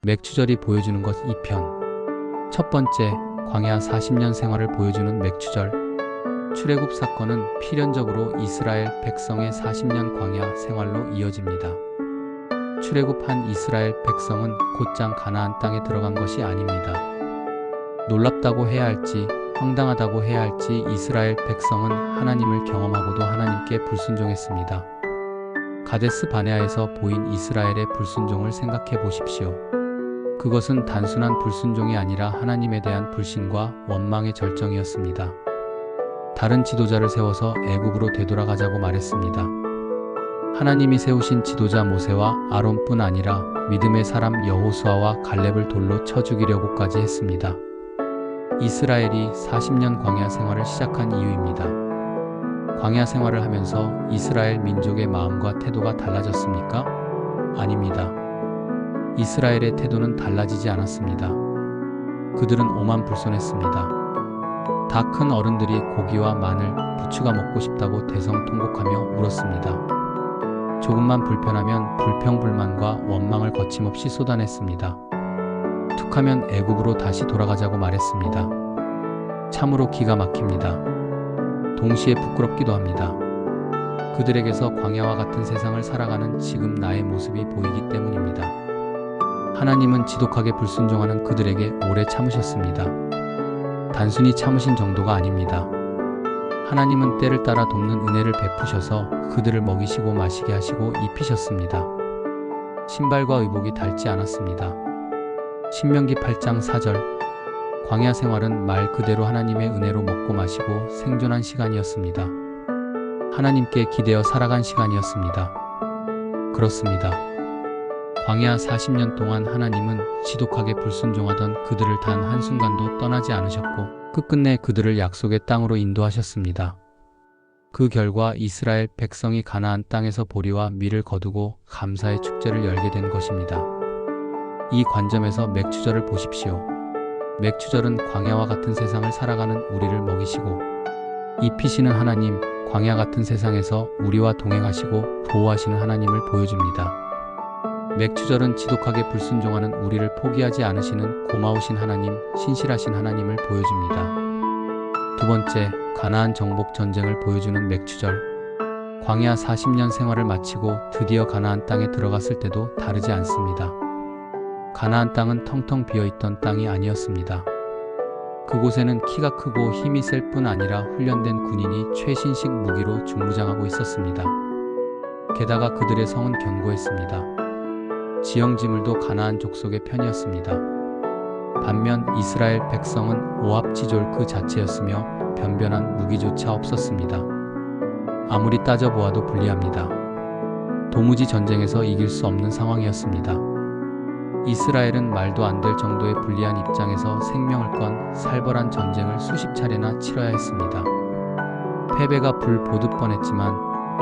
맥추절이 보여주는 것 2편. 첫 번째, 광야 40년 생활을 보여주는 맥추절. 출애굽 사건은 필연적으로 이스라엘 백성의 40년 광야 생활로 이어집니다. 출애굽한 이스라엘 백성은 곧장 가나안 땅에 들어간 것이 아닙니다. 놀랍다고 해야 할지 황당하다고 해야 할지 이스라엘 백성은 하나님을 경험하고도 하나님께 불순종했습니다. 가데스 바네아에서 보인 이스라엘의 불순종을 생각해 보십시오. 그것은 단순한 불순종이 아니라 하나님에 대한 불신과 원망의 절정이었습니다. 다른 지도자를 세워서 애굽으로 되돌아가자고 말했습니다. 하나님이 세우신 지도자 모세와 아론뿐 아니라 믿음의 사람 여호수아와 갈렙을 돌로 쳐 죽이려고까지 했습니다. 이스라엘이 40년 광야 생활을 시작한 이유입니다. 광야 생활을 하면서 이스라엘 민족의 마음과 태도가 달라졌습니까? 아닙니다. 이스라엘의 태도는 달라지지 않았습니다. 그들은 오만불손했습니다. 다 큰 어른들이 고기와 마늘, 부추가 먹고 싶다고 대성통곡하며 울었습니다. 조금만 불편하면 불평불만과 원망을 거침없이 쏟아냈습니다. 툭하면 애굽으로 다시 돌아가자고 말했습니다. 참으로 기가 막힙니다. 동시에 부끄럽기도 합니다. 그들에게서 광야와 같은 세상을 살아가는 지금 나의 모습이 보이기 때문입니다. 하나님은 지독하게 불순종하는 그들에게 오래 참으셨습니다. 단순히 참으신 정도가 아닙니다. 하나님은 때를 따라 돕는 은혜를 베푸셔서 그들을 먹이시고 마시게 하시고 입히셨습니다. 신발과 의복이 닳지 않았습니다. 신명기 8장 4절. 광야 생활은 말 그대로 하나님의 은혜로 먹고 마시고 생존한 시간이었습니다. 하나님께 기대어 살아간 시간이었습니다. 그렇습니다. 광야 40년 동안 하나님은 지독하게 불순종하던 그들을 단 한순간도 떠나지 않으셨고 끝끝내 그들을 약속의 땅으로 인도하셨습니다. 그 결과 이스라엘 백성이 가나안 땅에서 보리와 밀을 거두고 감사의 축제를 열게 된 것입니다. 이 관점에서 맥추절을 보십시오. 맥추절은 광야와 같은 세상을 살아가는 우리를 먹이시고 입히시는 하나님, 광야 같은 세상에서 우리와 동행하시고 보호하시는 하나님을 보여줍니다. 맥추절은 지독하게 불순종하는 우리를 포기하지 않으시는 고마우신 하나님, 신실하신 하나님을 보여줍니다. 두 번째, 가나안 정복 전쟁을 보여주는 맥추절. 광야 40년 생활을 마치고 드디어 가나안 땅에 들어갔을 때도 다르지 않습니다. 가나안 땅은 텅텅 비어있던 땅이 아니었습니다. 그곳에는 키가 크고 힘이 셀 뿐 아니라 훈련된 군인이 최신식 무기로 중무장하고 있었습니다. 게다가 그들의 성은 견고했습니다. 지형지물도 가나안 족속의 편이었습니다. 반면 이스라엘 백성은 오합지졸 그 자체였으며 변변한 무기조차 없었습니다. 아무리 따져보아도 불리합니다. 도무지 전쟁에서 이길 수 없는 상황이었습니다. 이스라엘은 말도 안 될 정도의 불리한 입장에서 생명을 건 살벌한 전쟁을 수십 차례나 치러야 했습니다. 패배가 불 보듯 뻔했지만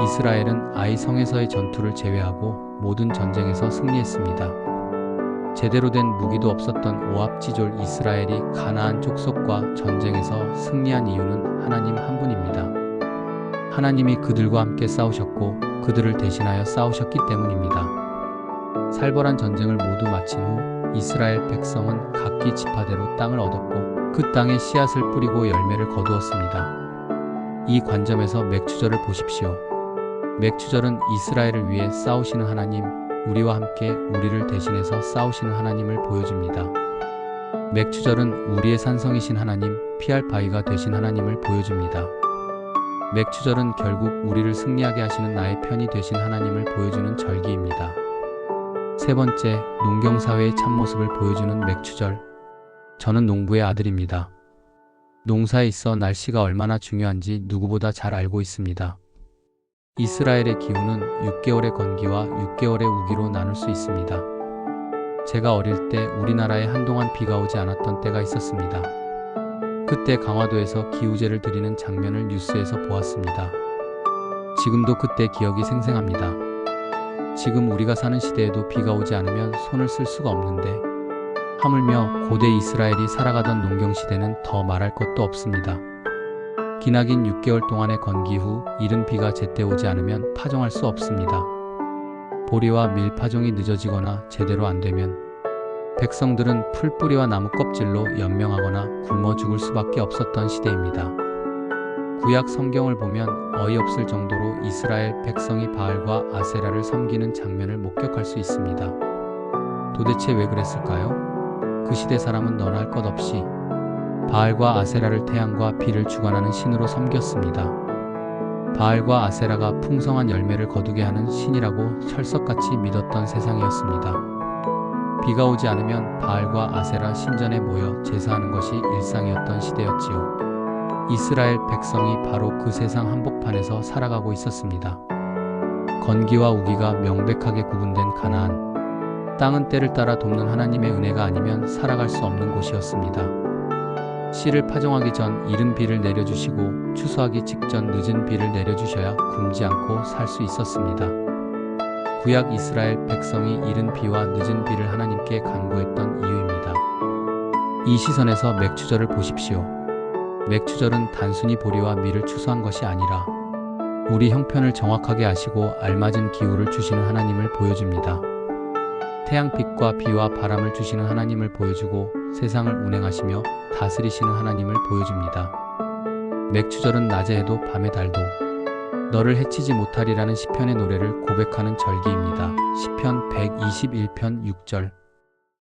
이스라엘은 아이 성에서의 전투를 제외하고 모든 전쟁에서 승리했습니다. 제대로 된 무기도 없었던 오합지졸 이스라엘이 가나안 족속과 전쟁에서 승리한 이유는 하나님 한 분입니다. 하나님이 그들과 함께 싸우셨고 그들을 대신하여 싸우셨기 때문입니다. 살벌한 전쟁을 모두 마친 후 이스라엘 백성은 각기 지파대로 땅을 얻었고 그 땅에 씨앗을 뿌리고 열매를 거두었습니다. 이 관점에서 맥추절을 보십시오. 맥추절은 이스라엘을 위해 싸우시는 하나님, 우리와 함께 우리를 대신해서 싸우시는 하나님을 보여줍니다. 맥추절은 우리의 산성이신 하나님, 피할 바위가 되신 하나님을 보여줍니다. 맥추절은 결국 우리를 승리하게 하시는 나의 편이 되신 하나님을 보여주는 절기입니다. 세 번째, 농경사회의 참모습을 보여주는 맥추절. 저는 농부의 아들입니다. 농사에 있어 날씨가 얼마나 중요한지 누구보다 잘 알고 있습니다. 이스라엘의 기후는 6개월의 건기와 6개월의 우기로 나눌 수 있습니다. 제가 어릴 때 우리나라에 한동안 비가 오지 않았던 때가 있었습니다. 그때 강화도에서 기우제를 드리는 장면을 뉴스에서 보았습니다. 지금도 그때 기억이 생생합니다. 지금 우리가 사는 시대에도 비가 오지 않으면 손을 쓸 수가 없는데 하물며 고대 이스라엘이 살아가던 농경시대는 더 말할 것도 없습니다. 기나긴 6개월 동안의 건기 후 이른 비가 제때 오지 않으면 파종할 수 없습니다. 보리와 밀 파종이 늦어지거나 제대로 안 되면 백성들은 풀뿌리와 나무 껍질로 연명하거나 굶어 죽을 수밖에 없었던 시대입니다. 구약 성경을 보면 어이없을 정도로 이스라엘 백성이 바알과 아세라를 섬기는 장면을 목격할 수 있습니다. 도대체 왜 그랬을까요? 그 시대 사람은 너나 할 것 없이 바알과 아세라를 태양과 비를 주관하는 신으로 섬겼습니다. 바알과 아세라가 풍성한 열매를 거두게 하는 신이라고 철석같이 믿었던 세상이었습니다. 비가 오지 않으면 바알과 아세라 신전에 모여 제사하는 것이 일상이었던 시대였지요. 이스라엘 백성이 바로 그 세상 한복판에서 살아가고 있었습니다. 건기와 우기가 명백하게 구분된 가나안. 땅은 때를 따라 돕는 하나님의 은혜가 아니면 살아갈 수 없는 곳이었습니다. 씨를 파종하기 전 이른 비를 내려주시고 추수하기 직전 늦은 비를 내려주셔야 굶지 않고 살 수 있었습니다. 구약 이스라엘 백성이 이른 비와 늦은 비를 하나님께 간구했던 이유입니다. 이 시선에서 맥추절을 보십시오. 맥추절은 단순히 보리와 밀을 추수한 것이 아니라 우리 형편을 정확하게 아시고 알맞은 기후를 주시는 하나님을 보여줍니다. 태양빛과 비와 바람을 주시는 하나님을 보여주고 세상을 운행하시며 다스리시는 하나님을 보여줍니다. 맥추절은 낮에 해도 밤에 달도 너를 해치지 못하리라는 시편의 노래를 고백하는 절기입니다. 시편 121편 6절.